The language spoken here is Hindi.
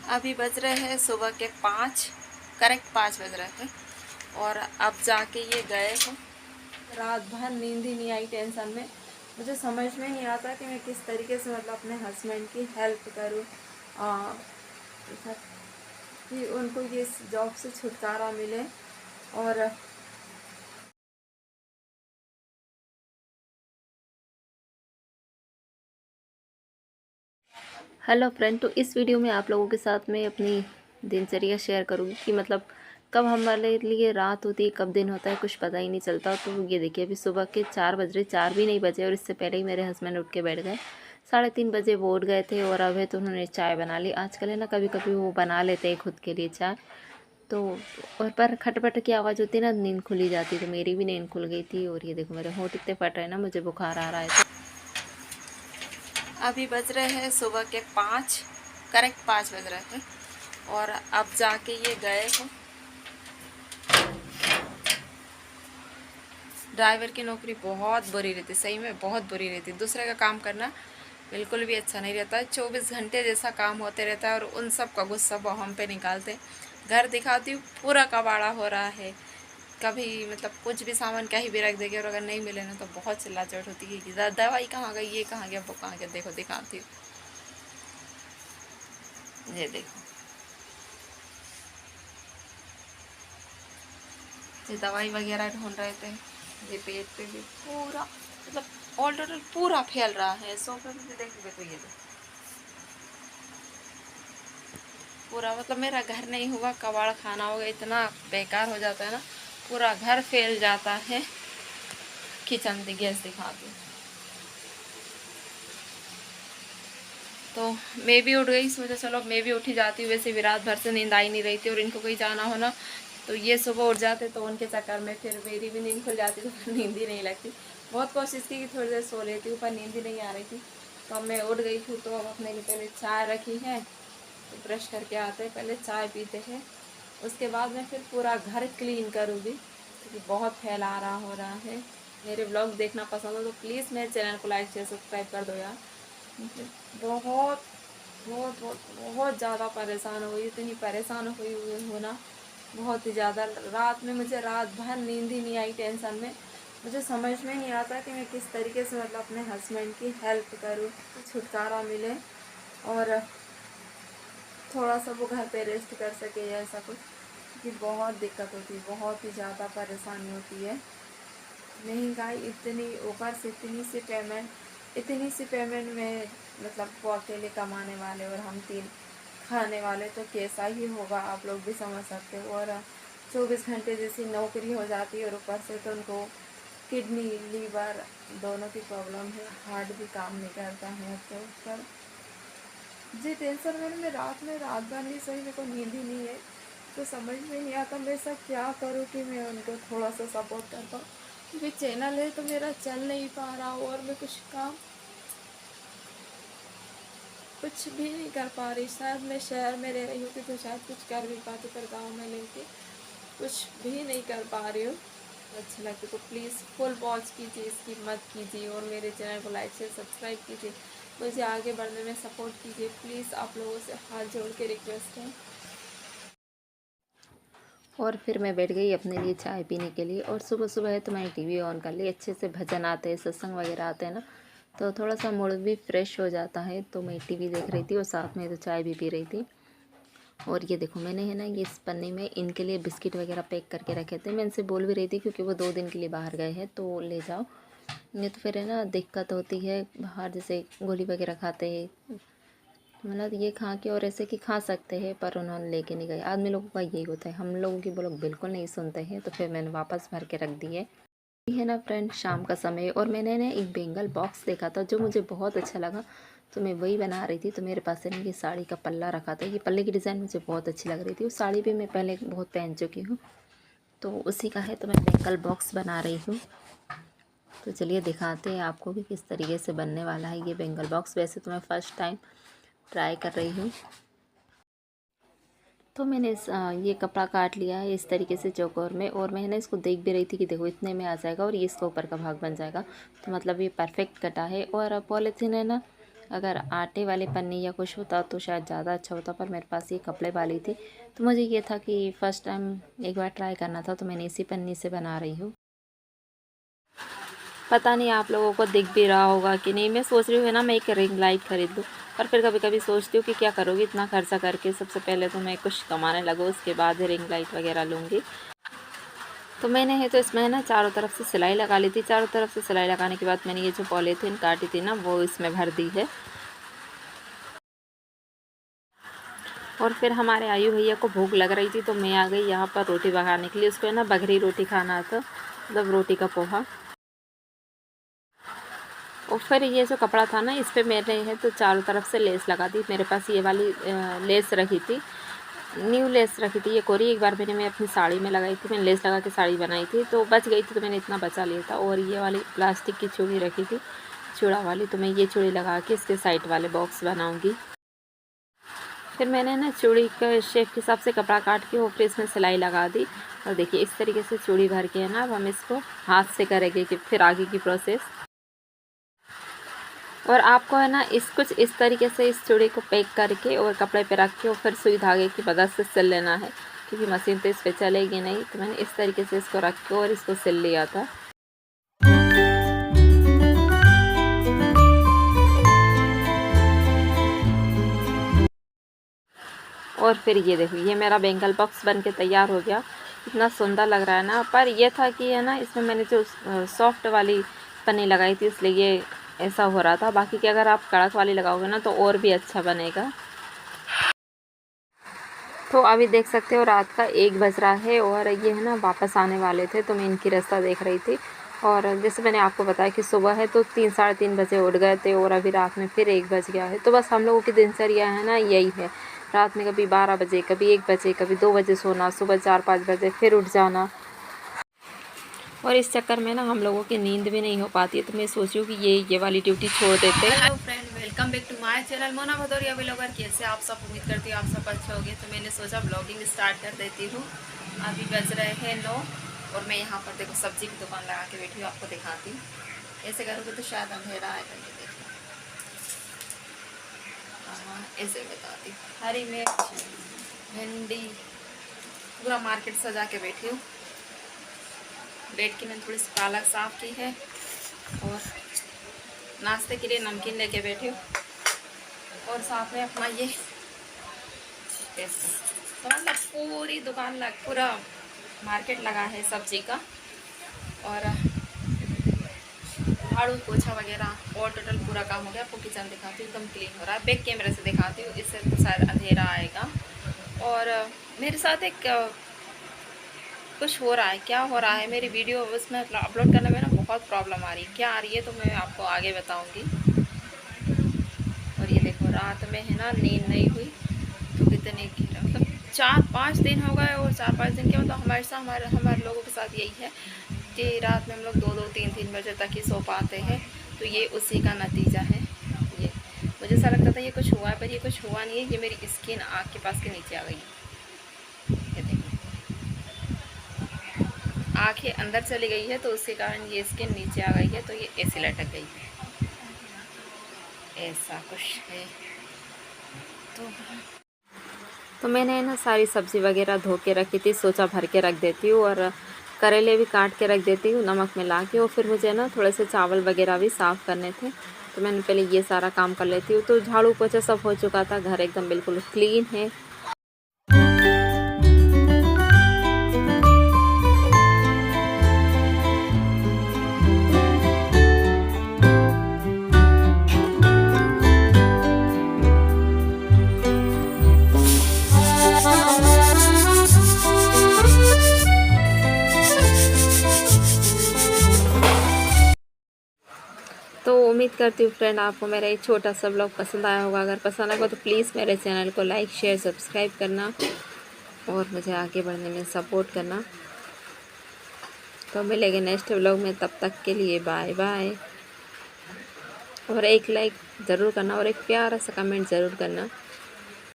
अभी बज रहे हैं सुबह के 5, करेक्ट 5 बज रहे थे। और अब जाके ये गए हैं। रात भर नींद ही नहीं आई टेंशन में। मुझे समझ में नहीं आता कि मैं किस तरीके से मतलब अपने हस्बैंड की हेल्प करूँ कि उनको ये जॉब से छुटकारा मिले। और हेलो फ्रेंड, तो इस वीडियो में आप लोगों के साथ मैं अपनी दिनचर्या शेयर करूँगी कि मतलब कब हमारे लिए रात होती है, कब दिन होता है, कुछ पता ही नहीं चलता। तो ये देखिए, अभी सुबह के 4 बज रहे, 4 भी नहीं बजे और इससे पहले ही मेरे हस्बैंड उठ के बैठ गए। 3:30 बजे वो उठ गए थे और अब है तो उन्होंने चाय बना ली। आजकल है ना, कभी कभी वो बना लेते हैं खुद के लिए चाय। तो और पर खटपट की आवाज़ होती है ना, नींद खुली जाती, तो मेरी भी नींद खुल गई थी। और ये देखो, मेरे होंठ इतने फट रहे हैं ना, मुझे बुखार आ रहा है। अभी बज रहे हैं सुबह के 5, करेक्ट 5 बज रहे थे। और अब जाके ये गए हैं। ड्राइवर की नौकरी बहुत बुरी रहती, सही में बहुत बुरी रहती। दूसरे का काम करना बिल्कुल भी अच्छा नहीं रहता है। 24 घंटे जैसा काम होते रहता है और उन सब का गुस्सा वो हम पे निकालते हैं। घर दिखाती हूँ, पूरा कबाड़ा हो रहा है। कभी मतलब कुछ भी सामान कहीं भी रख देंगे और अगर नहीं मिले ना तो बहुत चिल्ला-चोट होती है कि दवाई कहाँ गई, ये कहाँ गया, वो कहाँ गया। देखो दिखाती हूँ, ये देखो, ये दवाई वगैरह ढूंढ रहे थे। ये पेट पे भी पूरा मतलब ऑल टोटल पूरा फैल रहा है। सोफे पे भी देखो, देखो ये देखो, पूरा मतलब मेरा घर नहीं हुआ कबाड़ खाना होगा। इतना बेकार हो जाता है ना, पूरा घर फैल जाता है। किचन दी गैस दिखाती, तो मैं भी उठ गई। सोचा चलो मैं भी उठी जाती हूँ। वैसे भी रात भर से नींद आई नहीं रही थी और इनको कहीं जाना हो ना तो ये सुबह उठ जाते, तो उनके चक्कर में फिर मेरी भी नींद खुल जाती, तो फिर नींद ही नहीं लगती। बहुत कोशिश की कि थोड़ी देर सो लेती हूँ, पर नींद ही नहीं आ रही थी। तो अब मैं उठ गई हूँ, तो अब अपने लिए पहले चाय रखी है, तो ब्रश करके आते हैं, पहले चाय पीते हैं। उसके बाद मैं फिर पूरा घर क्लीन करूँगी, क्योंकि बहुत फैला रहा हो रहा है। मेरे ब्लॉग देखना पसंद हो तो प्लीज़ मेरे चैनल को लाइक शेयर सब्सक्राइब कर दो यार। बहुत बहुत बहुत बहुत ज़्यादा परेशान हो गई, इतनी परेशान हुई हुई हूँ ना, बहुत ही ज़्यादा। रात में मुझे रात भर नींद ही नहीं आई टेंशन में। मुझे समझ में नहीं आता कि मैं किस तरीके से मतलब अपने हस्बैंड की हेल्प करूँ, छुटकारा मिले और थोड़ा सा वो घर पे रेस्ट कर सके या ऐसा कुछ। क्योंकि बहुत दिक्कत होती है, बहुत ही ज़्यादा परेशानी होती है। महंगाई इतनी, ऊपर से इतनी सी पेमेंट में मतलब वो अकेले कमाने वाले और हम 3 खाने वाले, तो कैसा ही होगा आप लोग भी समझ सकते हो। और 24 घंटे जैसी नौकरी हो जाती है और ऊपर से तो उनको किडनी लीवर दोनों की प्रॉब्लम है, हार्ट भी काम नहीं करता है। तो पर जी टेंशन मैं रात भर नहीं सही, मेरे को नींद ही नहीं है। तो समझ में नहीं आता मैं ऐसा क्या करूँ कि मैं उनको थोड़ा सा सपोर्ट कर पाऊँ, क्योंकि चैनल है तो मेरा चल नहीं पा रहा और मैं कुछ भी नहीं कर पा रही। शायद मैं शहर में रह रही हूँ कि तो शायद कुछ कर भी पाती, पर गाँव में लेके कुछ भी नहीं कर पा रही हूँ। अच्छा लगता तो प्लीज़ फुल वॉच कीजिए, इसकी मत कीजिए और मेरे चैनल को लाइक शेयर सब्सक्राइब कीजिए। मुझे आगे बढ़ने में सपोर्ट कीजिए प्लीज़, आप लोगों से हाथ जोड़ के रिक्वेस्ट है। और फिर मैं बैठ गई अपने लिए चाय पीने के लिए। और सुबह सुबह है तो मैंने टीवी ऑन कर ली। अच्छे से भजन आते हैं, सत्संग वगैरह आते हैं ना, तो थोड़ा सा मूड भी फ्रेश हो जाता है। तो मैं टीवी देख रही थी और साथ में तो चाय भी पी रही थी। और ये देखो, मैंने है ना ये इस पन्नी में इनके लिए बिस्किट वगैरह पैक करके रखे थे। मैं इनसे बोल भी रही थी क्योंकि वो 2 दिन के लिए बाहर गए हैं, तो ले जाओ, नहीं तो फिर है ना दिक्कत होती है। बाहर जैसे गोली वगैरह खाते हैं, मतलब ये खा के और ऐसे कि खा सकते हैं, पर उन्होंने लेके नहीं गए। आदमी लोगों का यही होता है, हम लोगों की वो लोग बिल्कुल नहीं सुनते हैं। तो फिर मैंने वापस भर के रख दिए। ये है ना फ्रेंड, शाम का समय और मैंने ना एक बेंगल बॉक्स देखा था जो मुझे बहुत अच्छा लगा, तो मैं वही बना रही थी। तो मेरे पास है ना ये साड़ी का पल्ला रखा था, ये पल्ले की डिज़ाइन मुझे बहुत अच्छी लग रही थी। उस साड़ी भी मैं पहले बहुत पहन चुकी हूँ, तो उसी का है। तो मैं बेंगल बॉक्स बना रही हूँ। तो चलिए दिखाते हैं आपको कि किस तरीके से बनने वाला है ये बेंगल बॉक्स। वैसे तो मैं फ़र्स्ट टाइम ट्राई कर रही हूँ। तो मैंने ये कपड़ा काट लिया है इस तरीके से चौकोर में, और मैं ना इसको देख भी रही थी कि देखो इतने में आ जाएगा और ये इसका ऊपर का भाग बन जाएगा। तो मतलब ये परफेक्ट कटा है। और पॉलीथीन है ना, अगर आटे वाली पन्नी या कुछ होता तो शायद ज़्यादा अच्छा होता, पर मेरे पास ये कपड़े वाली थी, तो मुझे ये था कि फ़र्स्ट टाइम एक बार ट्राई करना था, तो मैंने इसी पन्नी से बना रही हूँ। पता नहीं आप लोगों को दिख भी रहा होगा कि नहीं। मैं सोच रही हूँ ना मैं एक रिंग लाइट खरीद लूँ, पर फिर कभी कभी सोचती हूँ कि क्या करोगी इतना खर्चा करके, सबसे पहले तो मैं कुछ कमाने लगूँ, उसके बाद ही रिंग लाइट वगैरह लूँगी। तो मैंने है तो इसमें ना चारों तरफ से सिलाई लगा ली थी। चारों तरफ से सिलाई लगाने के बाद मैंने ये जो पॉलीथीन काटी थी ना वो इसमें भर दी है। और फिर हमारे आयु भैया को भूख लग रही थी, तो मैं आ गई यहाँ पर रोटी पकाने के लिए। उसको है ना बघरी रोटी खाना था, मतलब रोटी का पोहा। और फिर ये जो कपड़ा था ना इस पर मैंने है तो चारों तरफ से लेस लगा दी। मेरे पास ये वाली लेस रखी थी, न्यू लेस रखी थी। ये कोरी एक बार मैं अपनी साड़ी में लगाई थी, मैंने लेस लगा के साड़ी बनाई थी, तो बच गई थी, तो मैंने इतना बचा लिया था। और ये वाली प्लास्टिक की चूड़ी रखी थी, चूड़ा वाली, तो मैं ये चूड़ी लगा के इसके साइड वाले बॉक्स बनाऊंगी। फिर मैंने ना चूड़ी का शेप के हिसाब से कपड़ा काट के और फिर इसमें सिलाई लगा दी। और देखिए इस तरीके से चूड़ी भर के है ना, अब हम इसको हाथ से करेंगे कि फिर आगे की प्रोसेस। और आपको है ना कुछ इस तरीके से इस चूड़ी को पैक करके और कपड़े पे रख के और फिर सुई धागे की मदद से सिल लेना है, क्योंकि मशीन तो इस पर चलेगी नहीं। तो मैंने इस तरीके से इसको रख के और इसको सिल लिया था। और फिर ये देखो ये मेरा बैंगल बॉक्स बन के तैयार हो गया। इतना सुंदर लग रहा है ना, पर यह था कि है ना इसमें मैंने जो सॉफ्ट वाली पन्नी लगाई थी इसलिए ये ऐसा हो रहा था। बाकी कि अगर आप कड़क वाली लगाओगे ना तो और भी अच्छा बनेगा। तो अभी देख सकते हो रात का 1 बज रहा है और ये है ना वापस आने वाले थे, तो मैं इनकी रास्ता देख रही थी। और जैसे मैंने आपको बताया कि सुबह है तो 3 साढ़े 3 बजे उठ गए थे और अभी रात में फिर 1 बज गया है। तो बस हम लोगों की दिनचर्या है ना यही है, रात में कभी 12 बजे, कभी 1 बजे, कभी 2 बजे सोना, सुबह 4-5 बजे फिर उठ जाना। और इस चक्कर में ना हम लोगों की नींद भी नहीं हो पाती है, तो मैं सोच रही हूँ कि ये वाली ड्यूटी छोड़ देते। Hello friend, welcome back to my channel Mona Bhadauria vlogger. कैसे आप सब, उम्मीद करती हूँ आप सब अच्छे होंगे। तो मैंने सोचा ब्लॉगिंग स्टार्ट कर देती हूँ। अभी बज रहे हैं 9 और मैं यहाँ पर देखो सब्जी की दुकान लगा के बैठी हूँ, आपको दिखाती हूँ। ऐसे करोगे तो शायद अंधेरा आएगा, ये देखो। हाँ ऐसे बताती हूँ। हरी मिर्च, भिंडी, पूरा मार्केट सजा के बैठी हूँ। बेड की मैंने थोड़ी सी पालक साफ़ की है और नाश्ते के लिए नमकीन लेके बैठी हूँ। और साथ में अपना ये तो मतलब पूरी दुकान पूरा मार्केट लगा है सब्जी का। और झाड़ू पोछा वगैरह और टोटल पूरा काम हो गया। आपको किचन दिखाती हूँ, एकदम क्लीन हो रहा है। बैक कैमरे से दिखाती हूँ, इससे तो शायद अंधेरा आएगा। और मेरे साथ एक कुछ हो रहा है, क्या हो रहा है, मेरी वीडियो उसमें अपलोड करने में ना बहुत प्रॉब्लम आ रही है। क्या आ रही है तो मैं आपको आगे बताऊंगी। और ये देखो रात में है ना नींद नहीं हुई, तो कितने मतलब 4-5 दिन हो गए। और 4-5 दिन के मतलब हमेशा हमारे लोगों के साथ यही है कि रात में हम लोग 2-2, 3-3 बजे तक ही सो पाते हैं। तो ये उसी का नतीजा है। ये मुझे ऐसा लगता था ये कुछ हुआ है, पर ये कुछ हुआ नहीं है। ये मेरी स्किन आँख के पास के नीचे आ गई, ये देखो आँखें अंदर चली गई है, तो उसके कारण ये स्किन नीचे आ गई है, तो ये ऐसे लटक गई है, ऐसा कुछ है। तो मैंने ना सारी सब्ज़ी वगैरह धो के रखी थी, सोचा भर के रख देती हूँ। और करेले भी काट के रख देती हूँ नमक मिला के। और फिर मुझे ना थोड़े से चावल वगैरह भी साफ़ करने थे, तो मैंने पहले ये सारा काम कर लेती हूँ। तो झाड़ू पोछा सब हो चुका था, घर एकदम बिल्कुल क्लीन है। तो उम्मीद करती हूँ फ्रेंड आपको मेरा एक छोटा सा ब्लॉग पसंद आया होगा। अगर पसंद आएगा तो प्लीज़ मेरे चैनल को लाइक, शेयर, सब्सक्राइब करना और मुझे आगे बढ़ने में सपोर्ट करना। तो मिलेंगे नेक्स्ट ब्लॉग में, तब तक के लिए बाय बाय। और एक लाइक ज़रूर करना और एक प्यारा सा कमेंट ज़रूर करना।